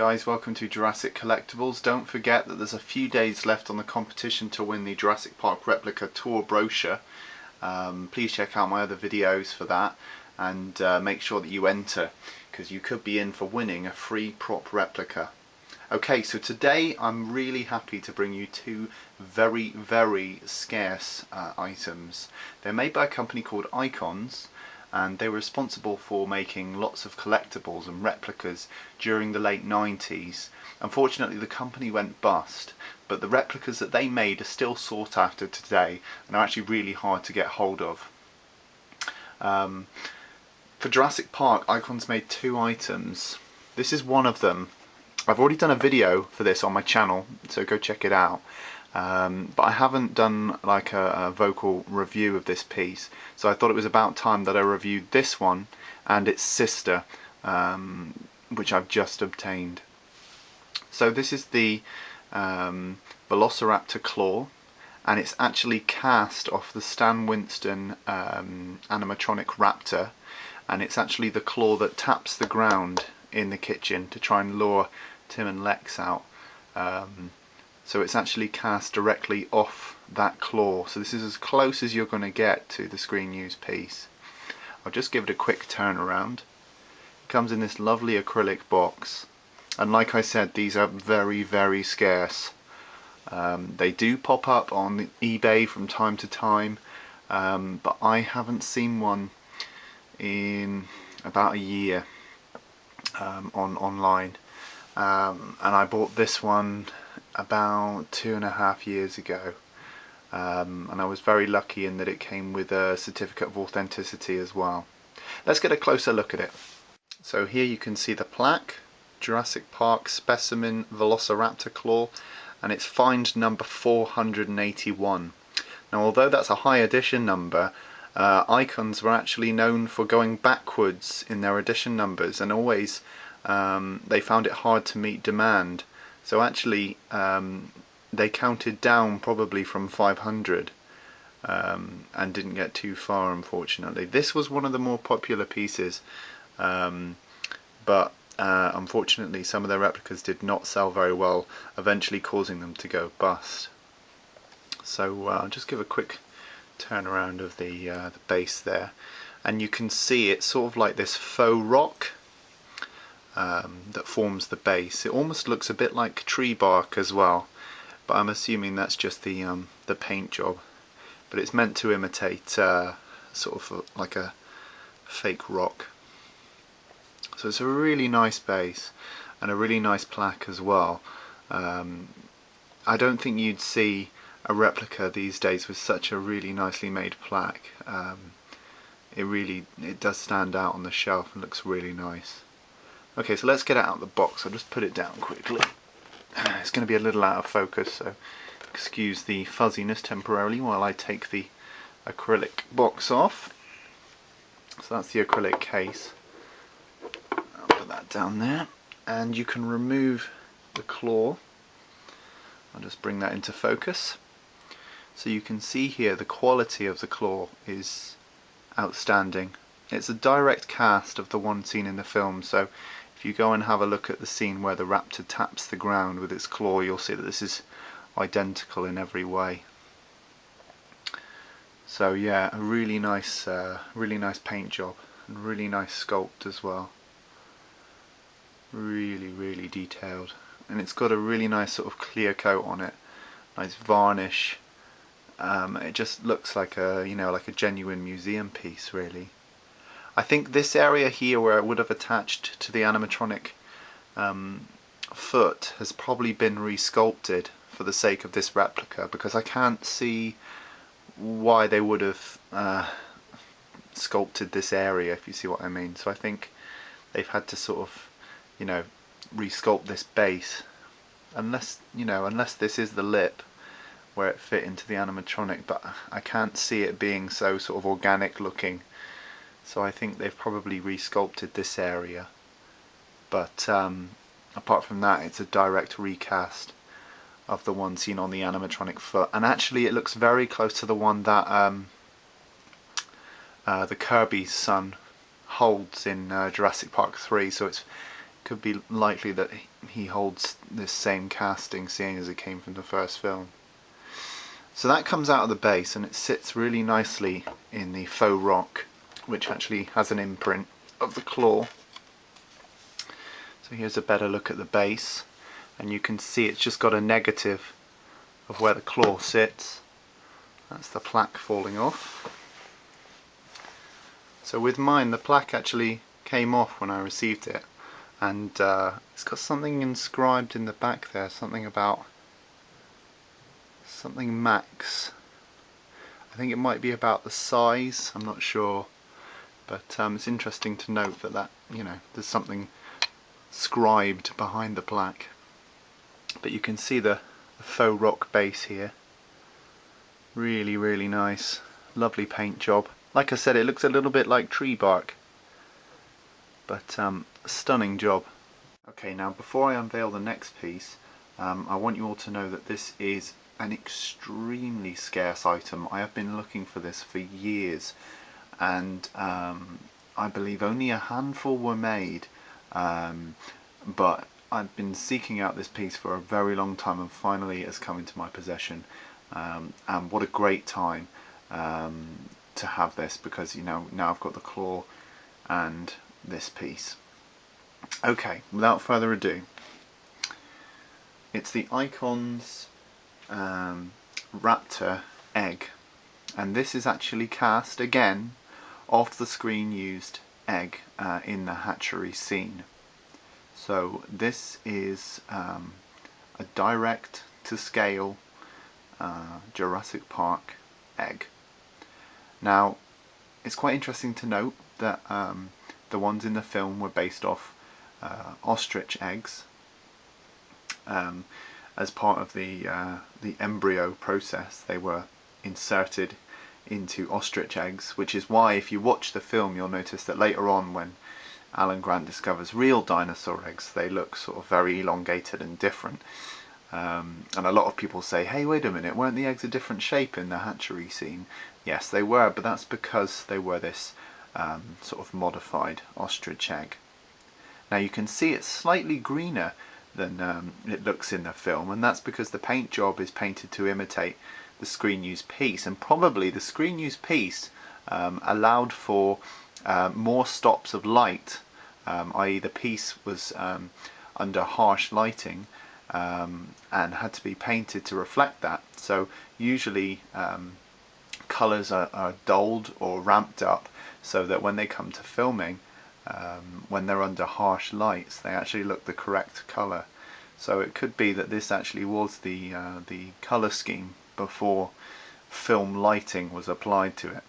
guys, welcome to Jurassic Collectibles. Don't forget that there's a few days left on the competition to win the Jurassic Park replica tour brochure. Please check out my other videos for that, and make sure that you enter, because you could be in for winning a free prop replica. Okay, so today I'm really happy to bring you two very scarce items. They're made by a company called Icons, and they were responsible for making lots of collectibles and replicas during the late 90s. Unfortunately, the company went bust, but the replicas that they made are still sought after today and are actually really hard to get hold of. For Jurassic Park, Icons made two items. This is one of them. I've already done a video for this on my channel, so go check it out. But I haven't done like a vocal review of this piece, so I thought it was about time that I reviewed this one and its sister, which I've just obtained. So this is the Velociraptor claw, and it's actually cast off the Stan Winston animatronic raptor, and it's actually the claw that taps the ground in the kitchen to try and lure Tim and Lex out. So it's actually cast directly off that claw. So this is as close as you're going to get to the screen use piece. I'll just give it a quick turn around. It comes in this lovely acrylic box, and like I said, these are very scarce. They do pop up on eBay from time to time, but I haven't seen one in about a year online. And I bought this one about 2.5 years ago, and I was very lucky in that it came with a certificate of authenticity as well. Let's get a closer look at it. So here you can see the plaque, Jurassic Park Specimen Velociraptor Claw, and it's find number 481. Now, although that's a high edition number, Icons were actually known for going backwards in their edition numbers, and always they found it hard to meet demand. So actually they counted down probably from 500 and didn't get too far, unfortunately. This was one of the more popular pieces, but unfortunately some of their replicas did not sell very well, eventually causing them to go bust. So I'll just give a quick turn around of the base there, and you can see it's sort of like this faux rock that forms the base. It almost looks a bit like tree bark as well, but I'm assuming that's just the paint job. But it's meant to imitate sort of like a fake rock. So it's a really nice base and a really nice plaque as well. I don't think you'd see a replica these days with such a really nicely made plaque. It does stand out on the shelf and looks really nice. Okay, so let's get it out of the box. I'll just put it down quickly. It's going to be a little out of focus, so excuse the fuzziness temporarily while I take the acrylic box off. So that's the acrylic case. I'll put that down there, and you can remove the claw. I'll just bring that into focus. So you can see here the quality of the claw is outstanding. It's a direct cast of the one seen in the film, so if you go and have a look at the scene where the raptor taps the ground with its claw, you'll see that this is identical in every way. So yeah, a really nice paint job, and really nice sculpt as well. Really detailed, and it's got a really nice sort of clear coat on it, nice varnish. It just looks like a like a genuine museum piece, really. I think this area here where it would have attached to the animatronic foot has probably been resculpted for the sake of this replica, because I can't see why they would have sculpted this area, if you see what I mean. So I think they've had to sort of, resculpt this base, unless this is the lip where it fit into the animatronic, but I can't see it being so sort of organic looking. So I think they've probably resculpted this area, but apart from that, it's a direct recast of the one seen on the animatronic foot, and actually it looks very close to the one that the Kirby's son holds in Jurassic Park 3. So Could be likely that he holds this same casting, seeing as it came from the first film. So that comes out of the base and it sits really nicely in the faux rock, which actually has an imprint of the claw. So here's a better look at the base, and you can see it's just got a negative of where the claw sits. That's the plaque falling off. So with mine, the plaque actually came off when I received it, and it's got something inscribed in the back there, something about something max. I think it might be about the size, I'm not sure, but it's interesting to note that there's something scribed behind the plaque. But you can see the faux rock base here. Really, really nice. Lovely paint job. Like I said, it looks a little bit like tree bark, but stunning job. Okay, now before I unveil the next piece, I want you all to know that this is an extremely scarce item. I have been looking for this for years, and I believe only a handful were made, but I've been seeking out this piece for a very long time, and finally it has come into my possession. And what a great time to have this, because now I've got the claw and this piece. Okay, without further ado, it's the Icons Raptor egg, and this is actually cast again off the screen used egg in the hatchery scene. So this is a direct to scale Jurassic Park egg. Now it's quite interesting to note that the ones in the film were based off ostrich eggs as part of the embryo process. They were inserted into ostrich eggs, which is why if you watch the film you'll notice that later on, when Alan Grant discovers real dinosaur eggs, they look sort of very elongated and different. And a lot of people say, hey, wait a minute, weren't the eggs a different shape in the hatchery scene? Yes, they were, but that's because they were this sort of modified ostrich egg. Now you can see it's slightly greener than it looks in the film, and that's because the paint job is painted to imitate the screen use piece, and probably the screen use piece allowed for more stops of light, i.e. the piece was under harsh lighting and had to be painted to reflect that. So usually colours are dulled or ramped up so that when they come to filming, when they're under harsh lights, they actually look the correct colour. So it could be that this actually was the colour scheme before film lighting was applied to it.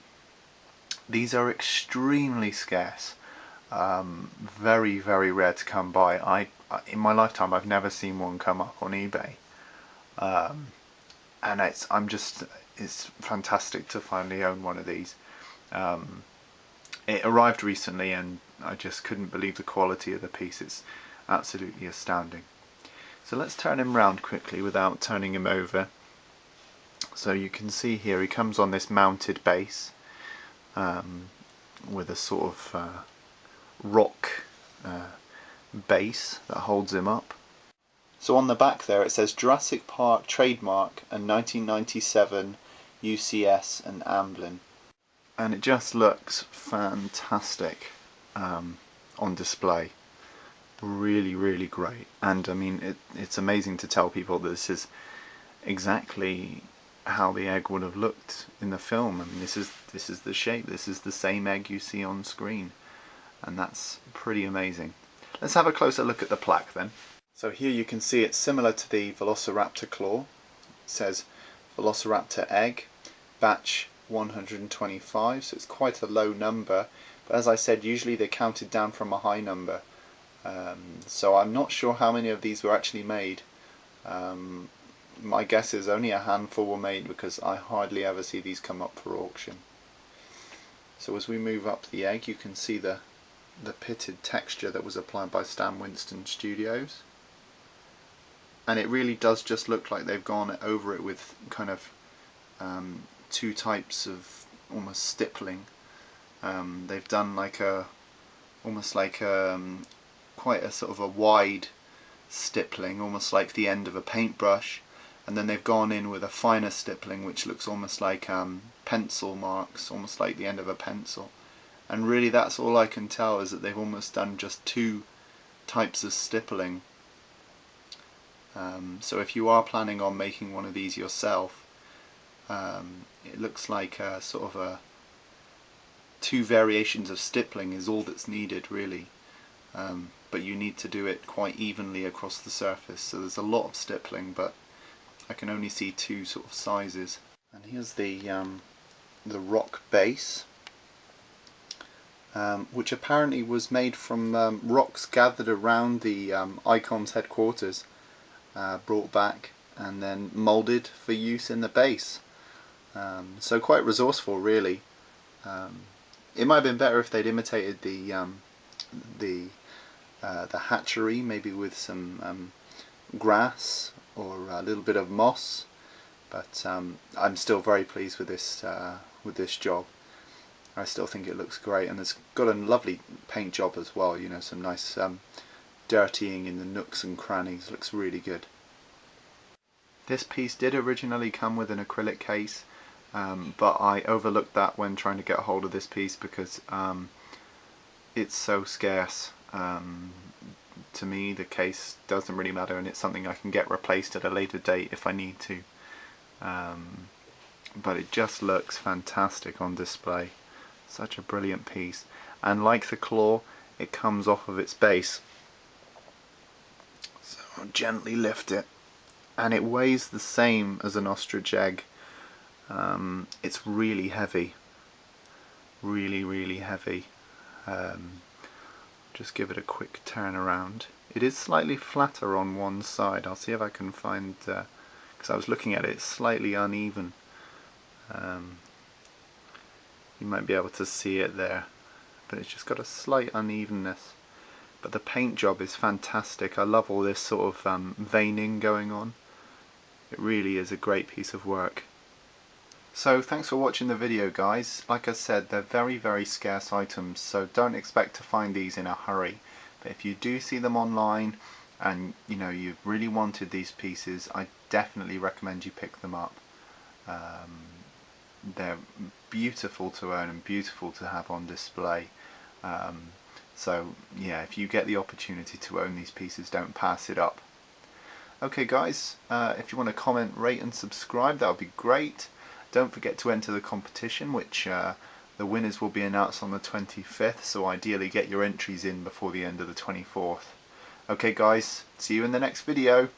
These are extremely scarce, very, very rare to come by. In my lifetime I've never seen one come up on eBay, and it's fantastic to finally own one of these. It arrived recently and I just couldn't believe the quality of the piece. It's absolutely astounding. So let's turn him round quickly without turning him over. So you can see here he comes on this mounted base with a sort of rock base that holds him up. So on the back there it says Jurassic Park trademark and 1997 UCS and Amblin. And it just looks fantastic on display. Really, really great. And I mean, it's amazing to tell people that this is exactly how the egg would have looked in the film. I mean, this is the shape. This is the same egg you see on screen, and that's pretty amazing. Let's have a closer look at the plaque then. So here you can see it's similar to the Velociraptor claw. It says Velociraptor egg, batch 125, so it's quite a low number, but as I said, usually they're counted down from a high number, so I'm not sure how many of these were actually made. My guess is only a handful were made, because I hardly ever see these come up for auction. So as we move up the egg, you can see the pitted texture that was applied by Stan Winston Studios, and it really does just look like they've gone over it with kind of two types of almost stippling. They've done like almost like quite a sort of a wide stippling, almost like the end of a paintbrush, and then they've gone in with a finer stippling which looks almost like pencil marks, almost like the end of a pencil. And really that's all I can tell, is that they've almost done just two types of stippling. So if you are planning on making one of these yourself, it looks like sort of a two variations of stippling is all that's needed really. But you need to do it quite evenly across the surface, so there's a lot of stippling, but I can only see two sort of sizes. And here's the rock base, which apparently was made from rocks gathered around the Icon's headquarters, brought back and then moulded for use in the base. So quite resourceful really. It might have been better if they'd imitated the hatchery, maybe with some grass or a little bit of moss, but I'm still very pleased with this job. I still think it looks great, and it's got a lovely paint job as well, you know, some nice dirtying in the nooks and crannies. Looks really good. This piece did originally come with an acrylic case, but I overlooked that when trying to get a hold of this piece because it's so scarce. To me the case doesn't really matter, and it's something I can get replaced at a later date if I need to. But it just looks fantastic on display. Such a brilliant piece, and like the claw, it comes off of its base. So I'll gently lift it, and it weighs the same as an ostrich egg. It's really heavy, really heavy. Just give it a quick turn around. It is slightly flatter on one side. I'll see if I can find, because I was looking at it, it's slightly uneven. You might be able to see it there, but it's just got a slight unevenness. But the paint job is fantastic. I love all this sort of veining going on. It really is a great piece of work. So thanks for watching the video, guys. Like I said, they're very scarce items, so don't expect to find these in a hurry. But if you do see them online and you know you've really wanted these pieces, I definitely recommend you pick them up. They're beautiful to own and beautiful to have on display. So yeah, if you get the opportunity to own these pieces, don't pass it up. Okay guys, if you want to comment, rate and subscribe, that would be great. Don't forget to enter the competition, which the winners will be announced on the 25th, so ideally get your entries in before the end of the 24th. Okay guys, see you in the next video.